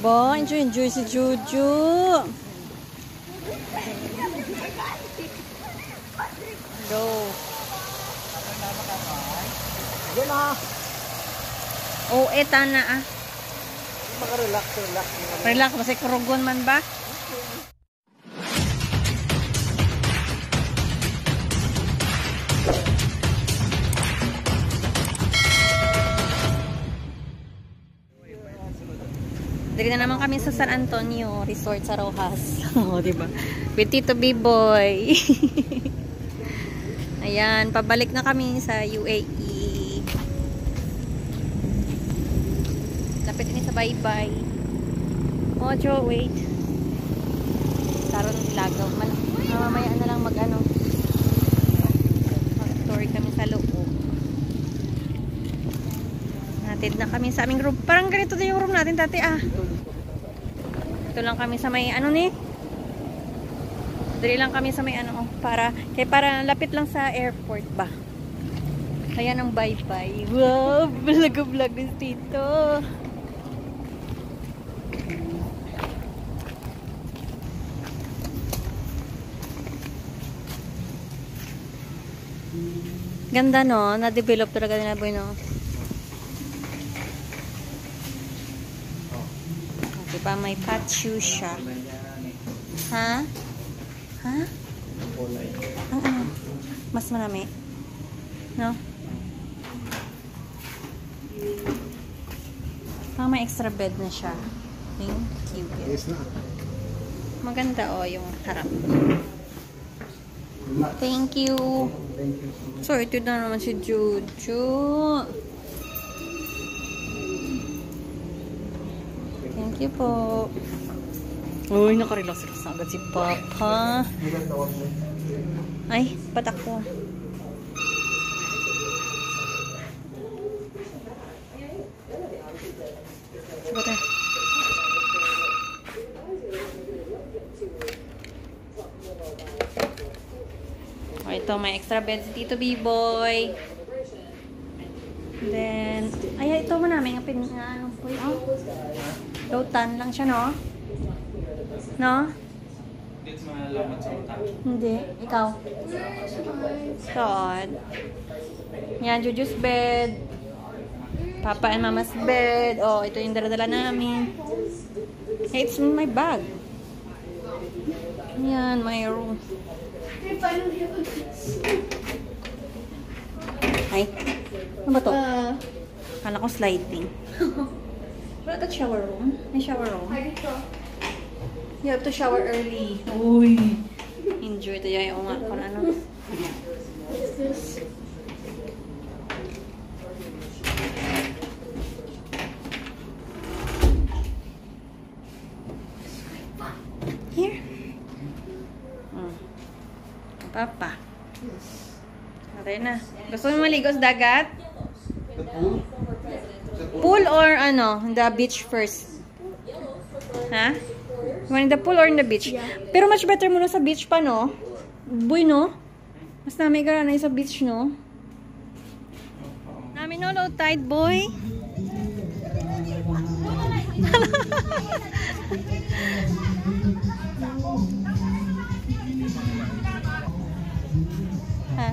Ba, enjoy si Juju. Go. Yan na. Oh, eta na ah. Maka-relax. Relax, masay kurugon man ba? Dali na naman kami sa San Antonio Resort sa Rojas. Oh, diba? With Tito B-Boy. Ayan, pabalik na kami sa UAE. Lapit din sa bye-bye. Oh, Joe, wait. Karon ilagaw. Mamaya na lang mag-ano. Mag-tour kami sa loob. Hatid na kami sa aming room. Parang ganito din yung room natin dati ah. Ito lang kami sa may ano ni. Dali lang kami sa may ano para lapit lang sa airport ba. Kaya nang bye-bye. Wow, vlog dito. Ganda no, na-develop talaga nila boy no. Diba may patio siya. Ha? Ha? Ano? Mas marami. No? Parang may extra bed na siya. Thank you. Maganda oh yung harap. Thank you. Sorry, ito na naman si Juju. Thank you po. Uy, nakarelax agad si Papa. Ay, ba't ako? Bata. Oh, ito, may extra bed si Tito B-Boy. Then, ay, ito mo namin. Ano po yun? Lotan lang siya, no? No? Hindi. Ikaw? God. Yan, Juju's bed. Papa and Mama's bed. Oh, ito yung dala-dala namin. Hey, it's in my bag. Yan, my room. Ay. Ano ba to? Kala ko sliding. What about the shower room? May shower room? You have to shower early. Uy. Enjoy to yung mga kung ano. What's this? Here. Papa. Okay na. Gusto mo maligo sa dagat? Pool or ano? The beach first? Ha? You want in the pool or in the beach? Yeah. Pero much better muna sa beach pa, no? Boy, no? Mas namin garanay sa beach, no? Namin no low tide, boy. Ha?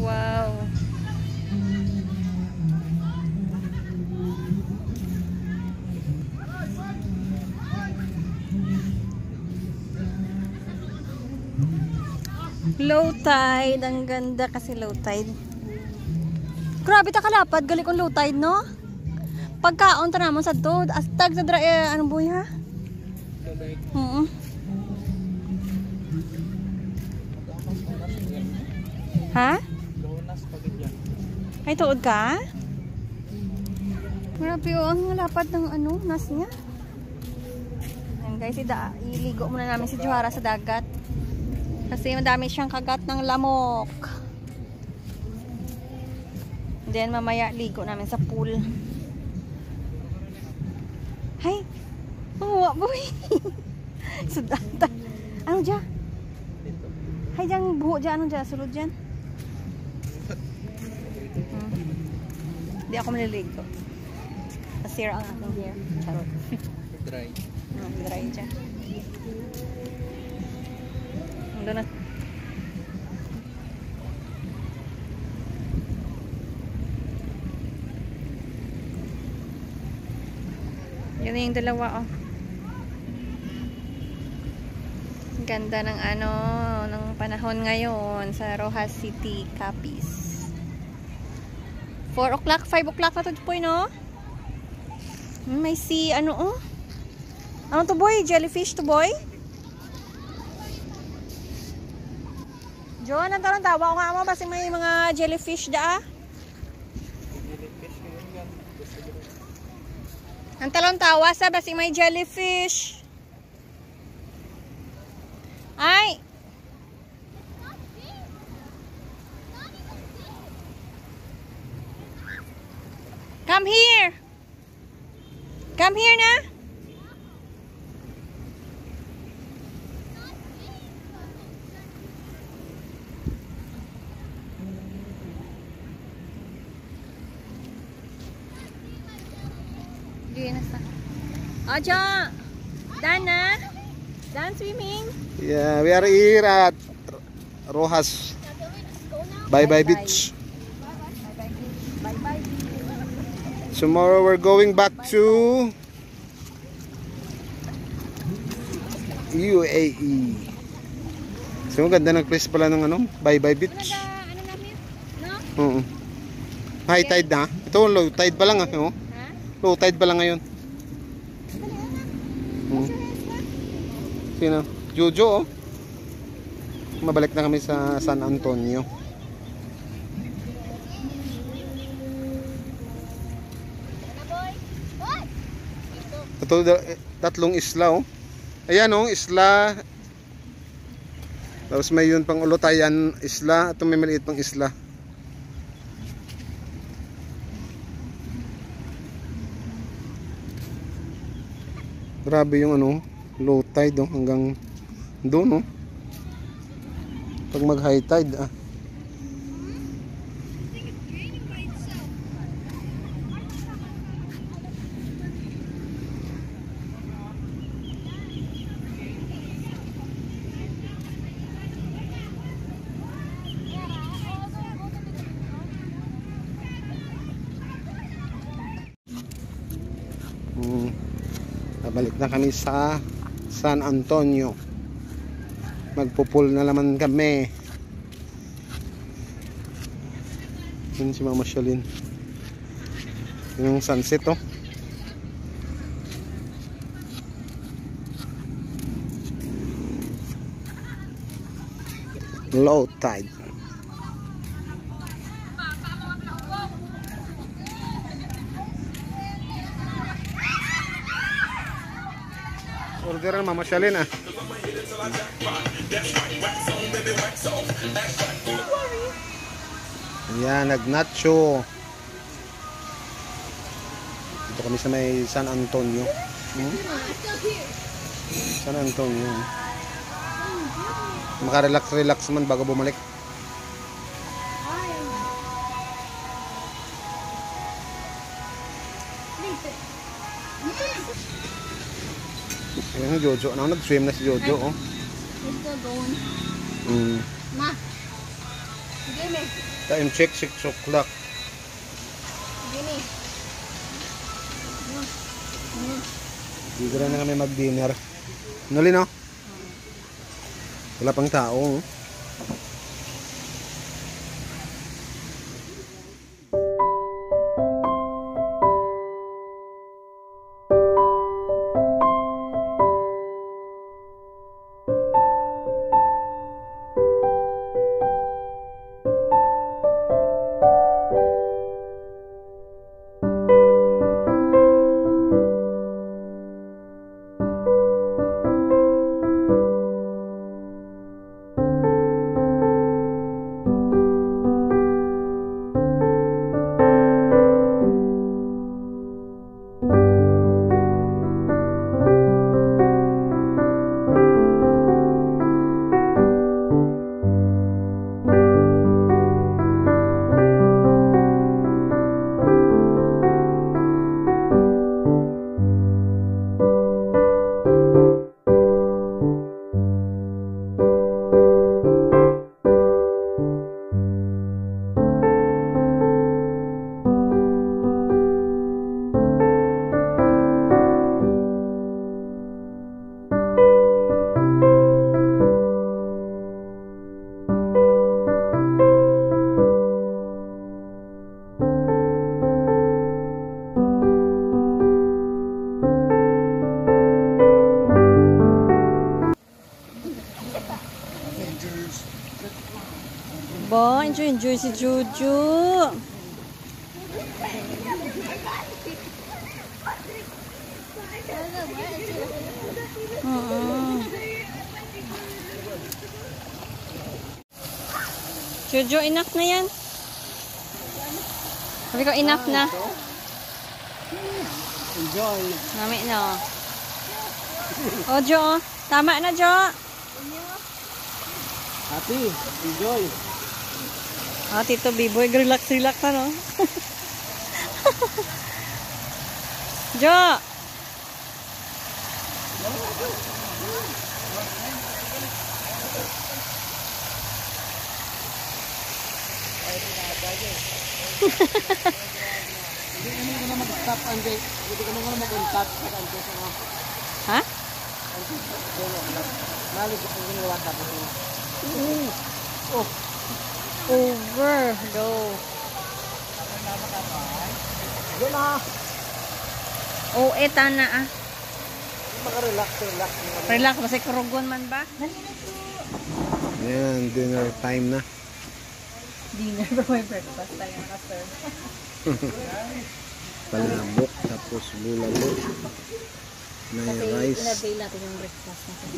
Wow. Low tide. Ang ganda kasi low tide. Grabe ta kalapad. Gali kong low tide, no? Pagkaon ta naman sa to. Astag sa anong buhay, ha? Ha? Ay, tuod ka? Grabe o, ang lapad ng ano, nas niya. Ayan guys, iligo muna namin si Johara sa dagat. Kasi madami siyang kagat ng lamok. Then mamaya ligo namin sa pool. Hay! Oh, boy. Sudata. Ano dyan? Dito. Hay dyan buho dyan. Ano dyan? Sulod dyan? Hindi ako maliligo. Nasira ang aking hair. Charot. Dry. Dry dyan. Doon na. Yun na yung dalawa, oh. Ganda ng ano, ng panahon ngayon sa Rojas City, Capiz. 4 o'clock, 5 o'clock na to, boy, no? May ano, oh. Ano to, boy? Jellyfish to, boy? John, ang tawa ko nga mo, basta may mga jellyfish da, ah. Ang talon tawa sa basi may jellyfish. Ay. Come here. Come here na. Aja, Dana, done swimming. Yeah, we are here at Rojas. Bye-bye beach. Bye-bye. Tomorrow we're going back to UAE. So ganda ng place pala ng ano, Bye-bye beach. Ano namin? No? Oo. High tide na. Ito low tide pa lang ah, oh. Ha? Low tide pa lang ngayon. Sino? Jojo, oh. Mabalik na kami sa San Antonio. Ito, tatlong isla, oh. Ayan, oh, isla. Tapos may yun pang Olotayan isla. Ito may maliit pang isla. Grabe yung ano, low tide, oh, hanggang doon, oh. Pag mag high tide, ah. Balik na kami sa San Antonio. Magpupul na naman kami. Yun si Mama Shalin. Yung sunset, oh. Low tide. Orderan Mama Shalin, ah. Ayan, nag-nacho. Dito kami sa may San Antonio. San Antonio. Makarelax-relax man bago bumalik. Ayan si Jojo. Nag-swim na si Jojo, oh. Ma. Sige, Time check, 6 o'clock. Sige, Dito na kami mag-dinner. Nuli, no? Wala pang tao, oh. enjoy si Jojo. Jojo, enough na yan. Sabi ko, enough na. Enjoy. Mami na. O, Jo. Tama na, Jo. Happy. Enjoy. Tito B-boy, relax na, no? Jo. Hindi ka na mag-stop, Ande. Hindi ka na mag-stop. Ha? Malig ko kung ginawa tapos. Over. Go. Yan na. Eta na, ah. Maka-relax. Relax, masay karugon man ba? Ayan, dinner time na. Dinner for my breakfast. Tayo naka-serve. Palabok, tapos bulalo. May rice. Inabay natin yung breakfast natin.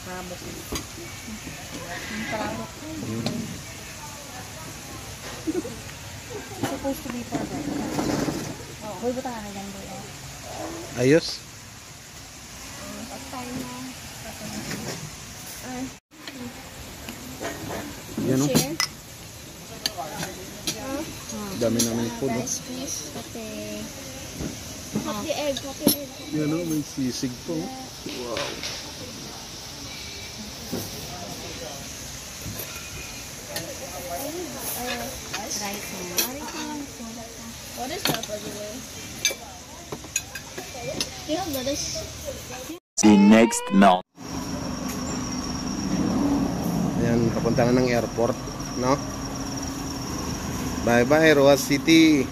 Parabok. Parabok. Supposed to be for breakfast. Hoy, buta nga na yan, boy. Ayos. Tayo na. Yan o. Dami namin food. Okay. Happy egg. Yan o, may sisig po. Wow. Rice mo. What is that, by the way? You have lettuce? The next melt. Ayan, papunta na ng airport, no? Bye-bye, Roas City.